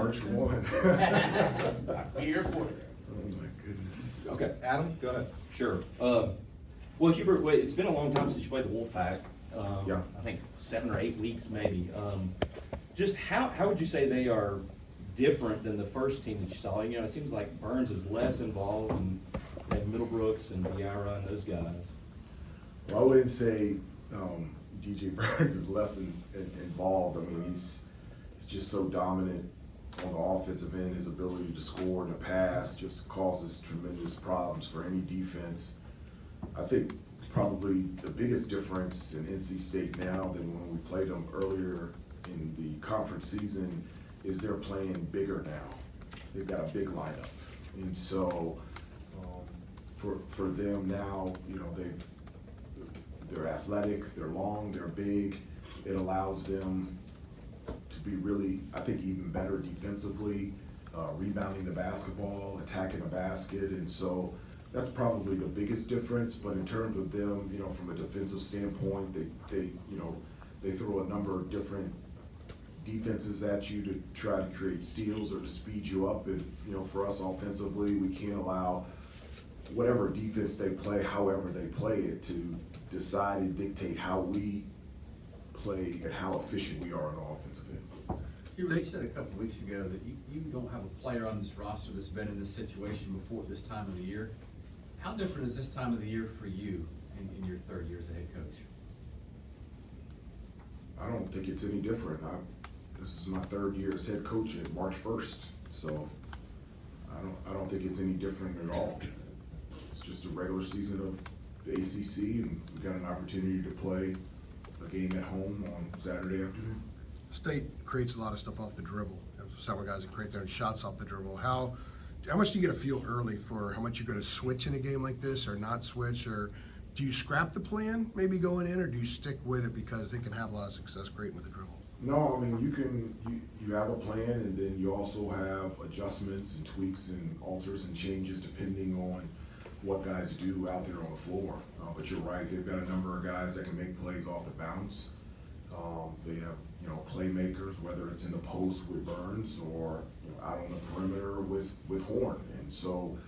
March 1. Here for it. Oh my goodness. Okay, Adam, go ahead. Sure. Well, Hubert, wait, it's been a long time since you played the Wolfpack. Yeah. I think 7 or 8 weeks maybe. Just how would you say they are different than the first team that you saw? You know, it seems like Burns is less involved and Middlebrooks and Vieira and those guys. Well, I wouldn't say DJ Burns is less involved. I mean, he's just so dominant on the offensive end. His ability to score and to pass just causes tremendous problems for any defense. I think probably the biggest difference in NC State now than when we played them earlier in the conference season is they're playing bigger now. They've got a big lineup. And so for them now, you know, they're athletic, they're long, they're big. It allows them to be really, I think, even better defensively, rebounding the basketball, attacking the basket. And so that's probably the biggest difference. But in terms of them, you know, from a defensive standpoint, they throw a number of different defenses at you to try to create steals or to speed you up. And, you know, for us offensively, we can't allow whatever defense they play, however they play it, to decide and dictate how we play and how efficient we are on the offensive end. You said a couple weeks ago that you don't have a player on this roster that's been in this situation before this time of the year. How different is this time of the year for you in your third year as a head coach? I don't think it's any different. This is my third year as head coach at March 1st, so I don't think it's any different at all. It's just a regular season of the ACC, and we got an opportunity to play a game at home on Saturday afternoon. State creates a lot of stuff off the dribble. Several guys that create their own shots off the dribble. How much do you get a feel early for how much you're going to switch in a game like this or not switch? Or do you scrap the plan maybe going in, or do you stick with it because they can have a lot of success creating with the dribble? No, I mean, you have a plan, and then you also have adjustments and tweaks and alters and changes depending on what guys do out there on the floor. But you're right, they've got a number of guys that can make plays off the bounce. They have, you know, playmakers, whether it's in the post with Burns or, you know, out on the perimeter with Horn. And so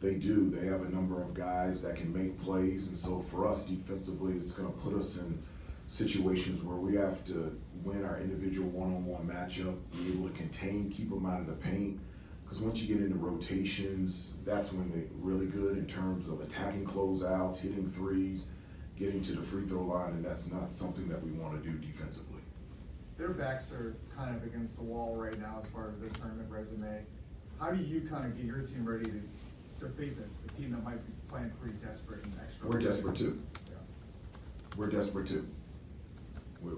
they have a number of guys that can make plays. And so for us defensively, it's going to put us in situations where we have to win our individual one-on-one matchup, be able to contain, keep them out of the paint. Because once you get into rotations, that's when they're really good in terms of attacking closeouts, hitting threes, getting to the free throw line, and that's not something that we want to do defensively. Their backs are kind of against the wall right now as far as their tournament resume. How do you kind of get your team ready to face a team that might be playing pretty desperate and extra? We're desperate too. Yeah. We're desperate too. We're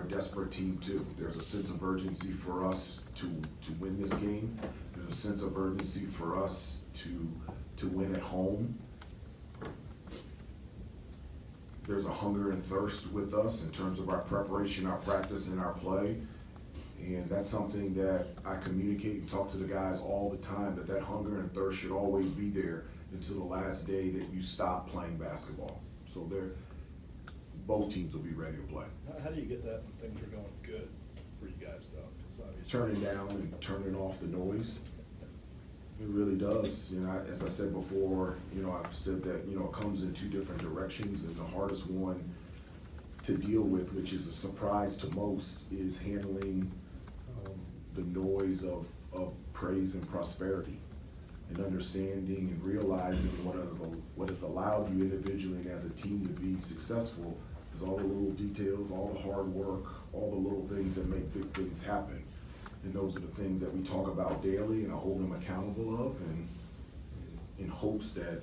a desperate team too. There's a sense of urgency for us to win this game. There's a sense of urgency for us to win at home. There's a hunger and thirst with us in terms of our preparation, our practice, and our play. And that's something that I communicate and talk to the guys all the time, that hunger and thirst should always be there until the last day that you stop playing basketball. So both teams will be ready to play. How do you get that when things are going good for you guys, though? 'Cause obviously Turning down and turning off the noise. It really does. You know, as I said before, you know, I've said that, you know, it comes in two different directions, and the hardest one to deal with, which is a surprise to most, is handling the noise of praise and prosperity, and understanding and realizing what has allowed you individually and as a team to be successful is all the little details, all the hard work, all the little things that make big things happen. And those are the things that we talk about daily, and I hold them accountable of, and in hopes that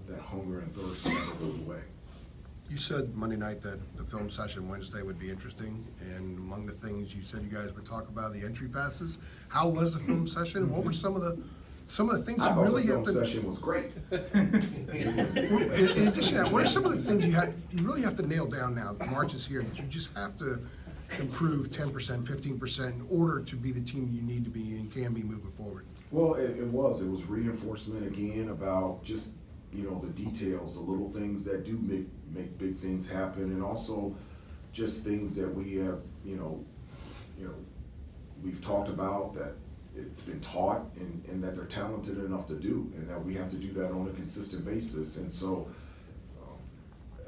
that hunger and thirst never goes away. You said Monday night that the film session Wednesday would be interesting, and among the things you said you guys would talk about the entry passes. How was the film session? What were some of the things I you thought really the have film to? session was great. In addition to that, what are some of the things you really have to nail down now? March is here, that you just have to improve 10%, 15% in order to be the team you need to be and can be moving forward? Well, it was reinforcement again about just, you know, the details, the little things that do make big things happen, and also just things that we have, you know, we've talked about, that it's been taught, and that they're talented enough to do, and that we have to do that on a consistent basis. And so,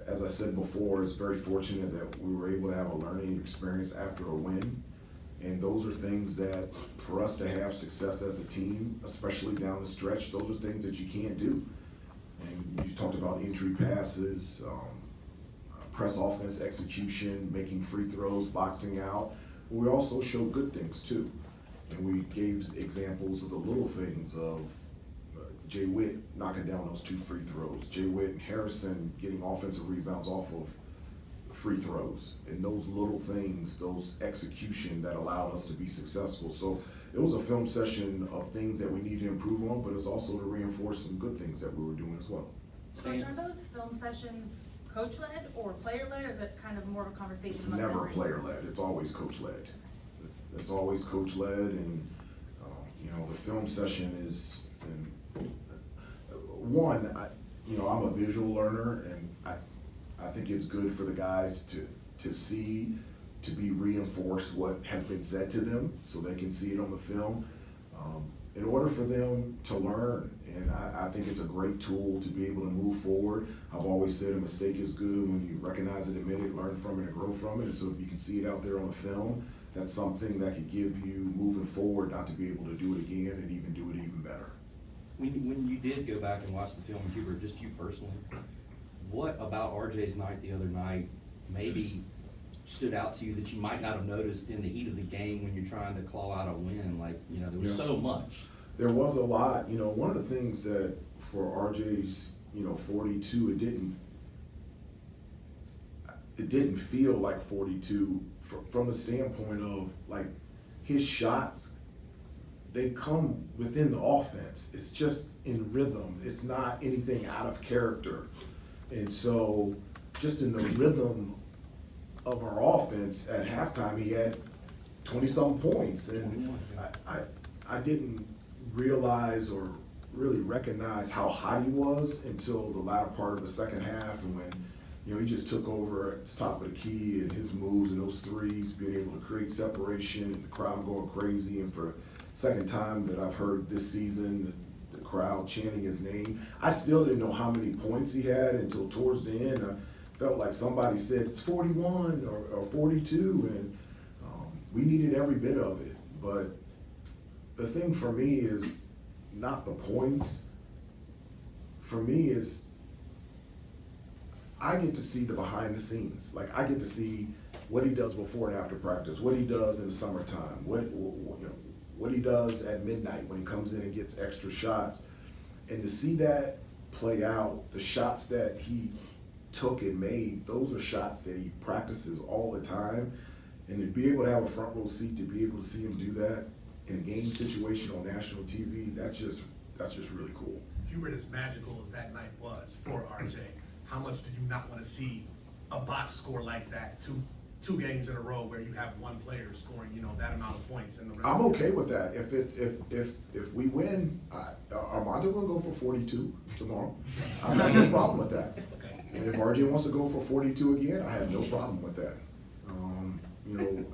as I said before, it's very fortunate that we were able to have a learning experience after a win. And those are things that, for us to have success as a team, especially down the stretch, those are things that you can't do. And you talked about entry passes, press offense execution, making free throws, boxing out. But we also show good things too. And we gave examples of the little things of Jay Witt knocking down those 2 free throws, Jay Witt and Harrison getting offensive rebounds off of free throws, and those little things, those execution that allowed us to be successful. So it was a film session of things that we need to improve on, but it's also to reinforce some good things that we were doing as well. Coach, are those film sessions coach-led or player-led, or is it kind of more of a conversation? It's amongst never everyone? player-led, it's always coach-led. It's always coach-led, and the film session is, I'm a visual learner, and I think it's good for the guys to see, to be reinforced what has been said to them, so they can see it on the film, in order for them to learn. And I think it's a great tool to be able to move forward. I've always said a mistake is good when you recognize it, admit it, learn from it, and grow from it. And so if you can see it out there on the film, that's something that could give you, moving forward, not to be able to do it again and even do it even better. When you did go back and watch the film, Hubert, just you personally, what about RJ's night the other night maybe stood out to you that you might not have noticed in the heat of the game when you're trying to claw out a win? Like, there was so much. There was a lot. One of the things that for RJ's, 42, it didn't feel like 42 from the standpoint of, like, his shots, they come within the offense. It's just in rhythm. It's not anything out of character. And so just in the rhythm of our offense at halftime, he had 20-something points. And I didn't realize or really recognize how hot he was until the latter part of the second half, and when he just took over at the top of the key, and his moves and those threes, being able to create separation, and the crowd going crazy. And for the second time that I've heard this season, the crowd chanting his name. I still didn't know how many points he had until towards the end. I felt like somebody said it's 41 or 42, and we needed every bit of it. But the thing for me is not the points. For me is I get to see the behind the scenes. Like, I get to see what he does before and after practice, what he does in the summertime, what he does at midnight when he comes in and gets extra shots. And to see that play out, the shots that he took and made, those are shots that he practices all the time. And to be able to have a front row seat, to be able to see him do that in a game situation on national TV, that's just really cool. Hubert, as magical as that night was for RJ, how much did you not want to see a box score like that two games in a row where you have one player scoring, that amount of points in the rest? I'm okay with that. If we win, Armando gonna go for 42 tomorrow. I have no problem with that. And if RJ wants to go for 42 again, I have no problem with that.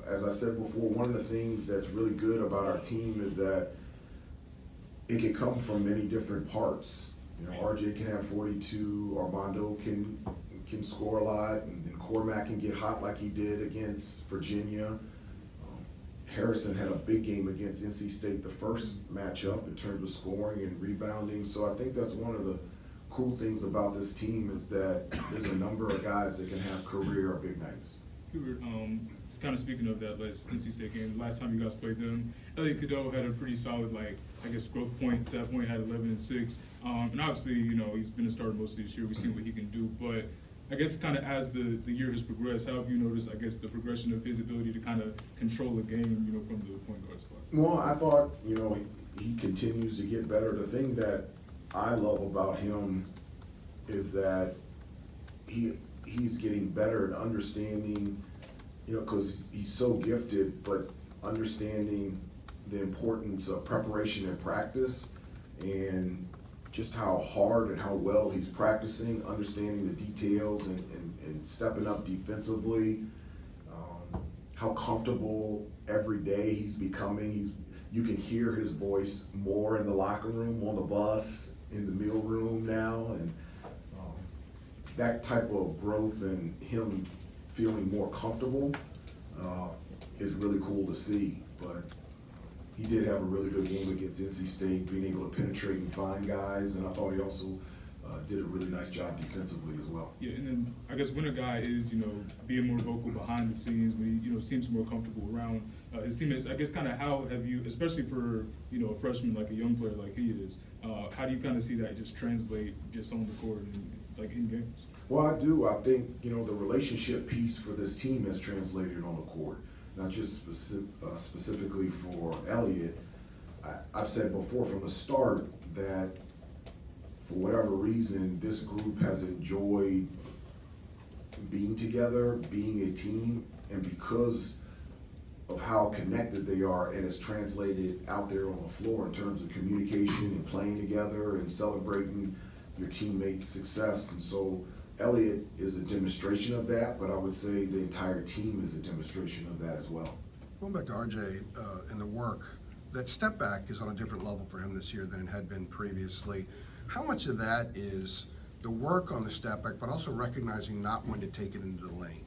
As I said before, one of the things that's really good about our team is that it can come from many different parts. RJ can have 42, Armando can score a lot, and Cormac can get hot like he did against Virginia. Harrison had a big game against NC State the first matchup in terms of scoring and rebounding. So I think that's one of the cool things about this team, is that there's a number of guys that can have career or big nights. Hubert, just kind of speaking of that last NC State game, the last time you guys played them, Elliot Cadeau had a pretty solid, growth point. To that point, had 11 and 6. And obviously, he's been a starter most of this year. We've seen what he can do. But I guess kind of as the year has progressed, how have you noticed, the progression of his ability to kind of control the game, from the point guard spot? Well, I thought, he continues to get better. The thing that I love about him is that he's getting better at understanding, because he's so gifted, but understanding the importance of preparation and practice, and just how hard and how well he's practicing, understanding the details and stepping up defensively, how comfortable every day he's becoming. You can hear his voice more in the locker room, on the bus, in the meal room now, and that type of growth and him feeling more comfortable is really cool to see. But he did have a really good game against NC State, being able to penetrate and find guys, and I thought he also did a really nice job defensively as well. Yeah, and then I guess when a guy is, being more vocal behind the scenes, when he, seems more comfortable around his teammates, I guess kind of how have you, especially for, a freshman, like a young player like he is, how do you kind of see that just translate just on the court and like in games? Well, I do. I think, the relationship piece for this team has translated on the court, not just specifically for Elliot. I've said before from the start that for whatever reason, this group has enjoyed being together, being a team, and because of how connected they are, it has translated out there on the floor in terms of communication and playing together and celebrating your teammates' success. And so Elliot is a demonstration of that, but I would say the entire team is a demonstration of that as well. Going back to RJ and the work, that step back is on a different level for him this year than it had been previously. How much of that is the work on the step back, but also recognizing not when to take it into the lane?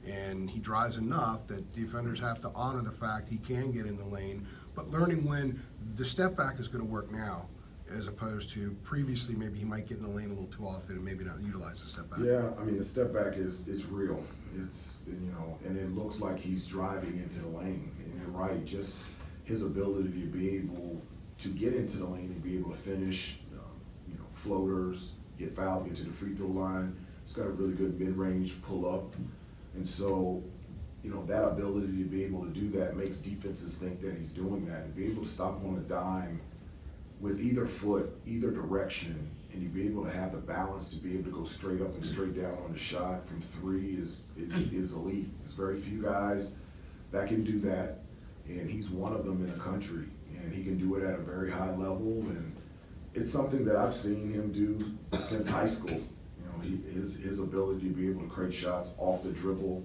And he drives enough that defenders have to honor the fact he can get in the lane, but learning when the step back is going to work now, as opposed to previously maybe he might get in the lane a little too often and maybe not utilize the step back. Yeah, I mean, the step back it's real. It's, and it looks like he's driving into the lane. And you're right, just his ability to be able to get into the lane and be able to finish, floaters, get fouled, get to the free throw line. He's got a really good mid-range pull-up. And so, that ability to be able to do that makes defenses think that he's doing that. And be able to stop on a dime with either foot, either direction, and you be able to have the balance to be able to go straight up and straight down on the shot from three is elite. There's very few guys that can do that, and he's one of them in the country. And he can do it at a very high level, and it's something that I've seen him do since high school. His ability to be able to create shots off the dribble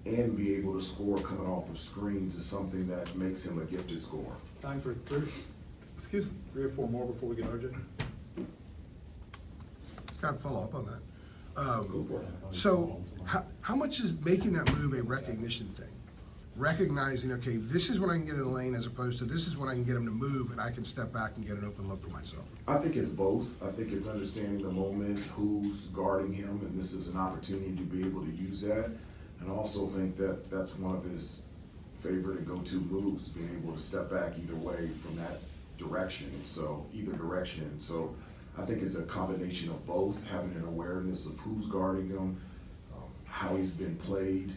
and be able to score coming off of screens is something that makes him a gifted scorer. Time for three or four more before we get RJ. Kind of follow up on that. Go for it. So how much is making that move a recognition thing? Recognizing, okay, this is when I can get in the lane as opposed to this is when I can get him to move and I can step back and get an open look for myself. I think it's both. I think it's understanding the moment, who's guarding him, and this is an opportunity to be able to use that. And I also think that that's one of his favorite and go-to moves, being able to step back either way from that direction. And so either direction. So I think it's a combination of both, having an awareness of who's guarding him, how he's been played,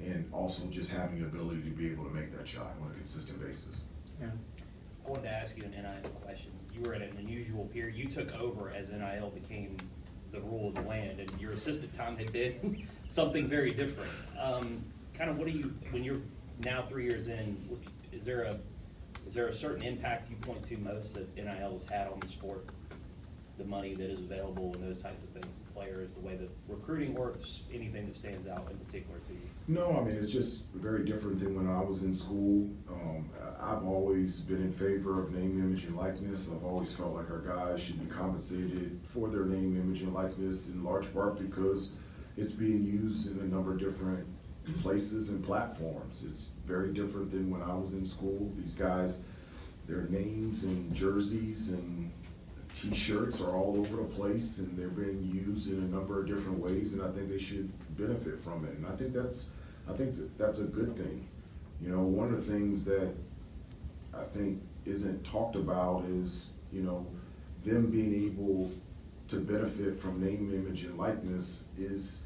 and also just having the ability to be able to make that shot on a consistent basis. Yeah. I wanted to ask you an NIL question. You were at an unusual period. You took over as NIL became the rule of the land, and your assistant time had been something very different. Kind of what do you, when you're now 3 years in, is there a certain impact you point to most that NIL has had on the sport? The money that is available and those types of things to players, the way that recruiting works, anything that stands out in particular to you? No, I mean, it's just very different than when I was in school. I've always been in favor of name, image, and likeness. I've always felt like our guys should be compensated for their name, image, and likeness, in large part because it's being used in a number of different places and platforms. It's very different than when I was in school. These guys, their names and jerseys and T-shirts are all over the place, and they're being used in a number of different ways, and I think they should benefit from it. And I think that's a good thing. One of the things that I think isn't talked about is, them being able to benefit from name, image, and likeness is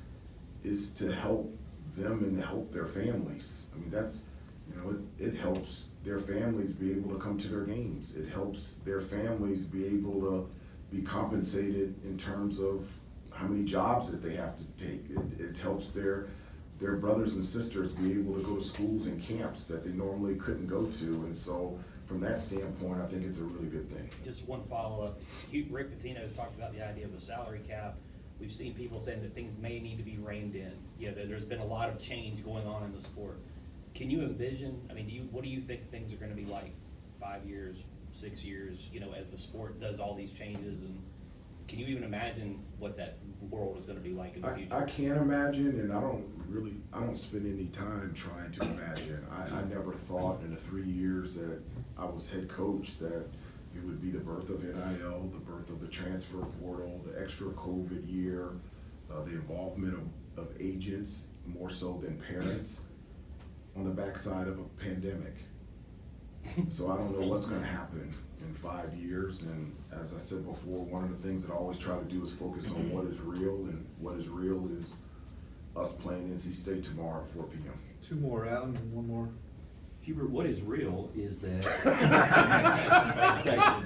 to help them and to help their families. I mean, that's, it helps their families be able to come to their games. It helps their families be able to be compensated in terms of how many jobs that they have to take. It helps their brothers and sisters be able to go to schools and camps that they normally couldn't go to. And so from that standpoint, I think it's a really good thing. Just one follow-up. Rick Pitino has talked about the idea of a salary cap. We've seen people saying that things may need to be reined in. You know, there's been a lot of change going on in the sport. Can you envision, I mean, what do you think things are gonna be like 5 years, 6 years, you know, as the sport does all these changes? And can you even imagine what that world is gonna be like in the future? I can't imagine, and I don't spend any time trying to imagine. I never thought in the 3 years that I was head coach that it would be the birth of NIL, the birth of the transfer portal, the extra COVID year, the involvement of agents more so than parents on the backside of a pandemic. So I don't know what's gonna happen in 5 years, and as I said before, one of the things that I always try to do is focus on what is real, and what is real is us playing NC State tomorrow at 4 p.m. 2 more, Adam, and 1 more. Hubert, what is real is that.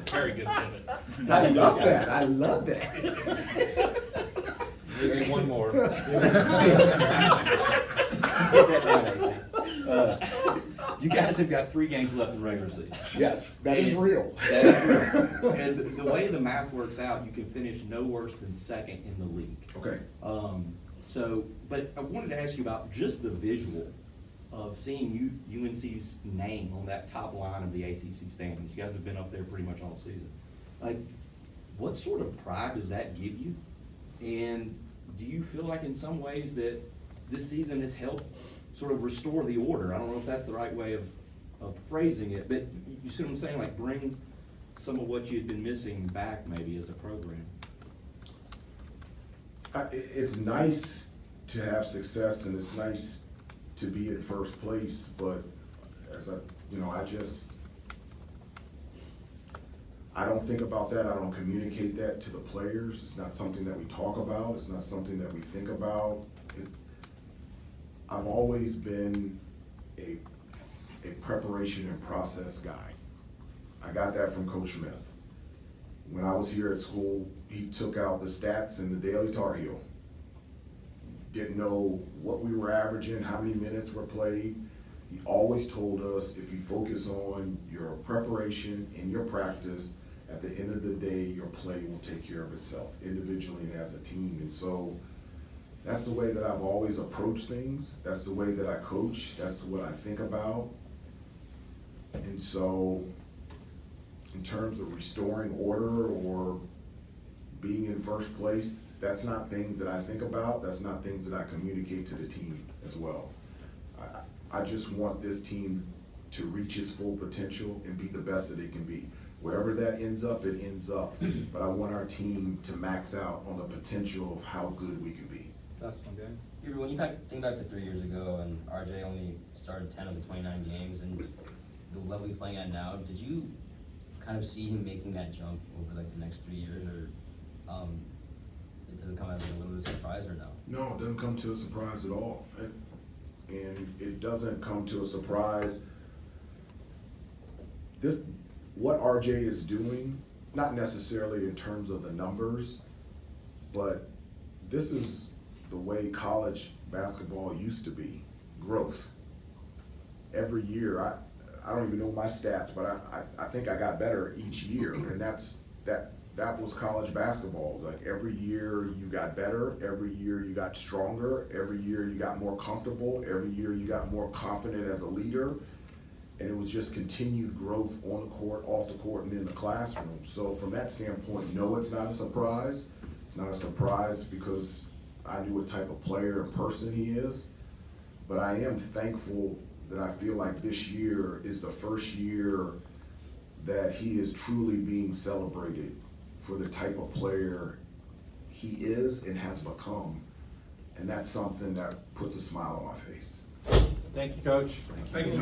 Very good pivot. I love that, I love that. Maybe 1 more. Get that right, AC. You guys have got 3 games left in regular season. Yes, that is real. That is real. And the way the math works out, you can finish no worse than second in the league. Okay. But I wanted to ask you about just the visual of seeing UNC's name on that top line of the ACC standings. You guys have been up there pretty much all season. Like, what sort of pride does that give you? And do you feel like in some ways that this season has helped sort of restore the order? I don't know if that's the right way of phrasing it, but you see what I'm saying? Like, bring some of what you had been missing back maybe as a program. It's nice to have success, and it's nice to be in first place, but as I don't think about that. I don't communicate that to the players. It's not something that we talk about. It's not something that we think about. I've always been a preparation and process guy. I got that from Coach Smith. When I was here at school, he took out the stats in the Daily Tar Heel. Didn't know what we were averaging, how many minutes were played. He always told us, if you focus on your preparation and your practice, at the end of the day, your play will take care of itself, individually and as a team. And so that's the way that I've always approached things. That's the way that I coach. That's what I think about. And so in terms of restoring order or being in first place, that's not things that I think about. That's not things that I communicate to the team as well. I just want this team to reach its full potential and be the best that it can be. Wherever that ends up, it ends up. But I want our team to max out on the potential of how good we can be. That's one game. Hubert, when you think back to 3 years ago and RJ only started 10 of the 29 games and the level he's playing at now, did you kind of see him making that jump over like the next 3 years, or it doesn't come as a little bit of a surprise, or no? No, it doesn't come to a surprise at all. And it doesn't come to a surprise. What RJ is doing, not necessarily in terms of the numbers, but this is the way college basketball used to be, growth. Every year, I don't even know my stats, but I think I got better each year, and that was college basketball. Like, every year you got better, every year you got stronger, every year you got more comfortable, every year you got more confident as a leader, and it was just continued growth on the court, off the court, and in the classroom. So from that standpoint, no, it's not a surprise. It's not a surprise because I knew what type of player and person he is, but I am thankful that I feel like this year is the first year that he is truly being celebrated for the type of player he is and has become. And that's something that puts a smile on my face. Thank you, Coach. Thank you.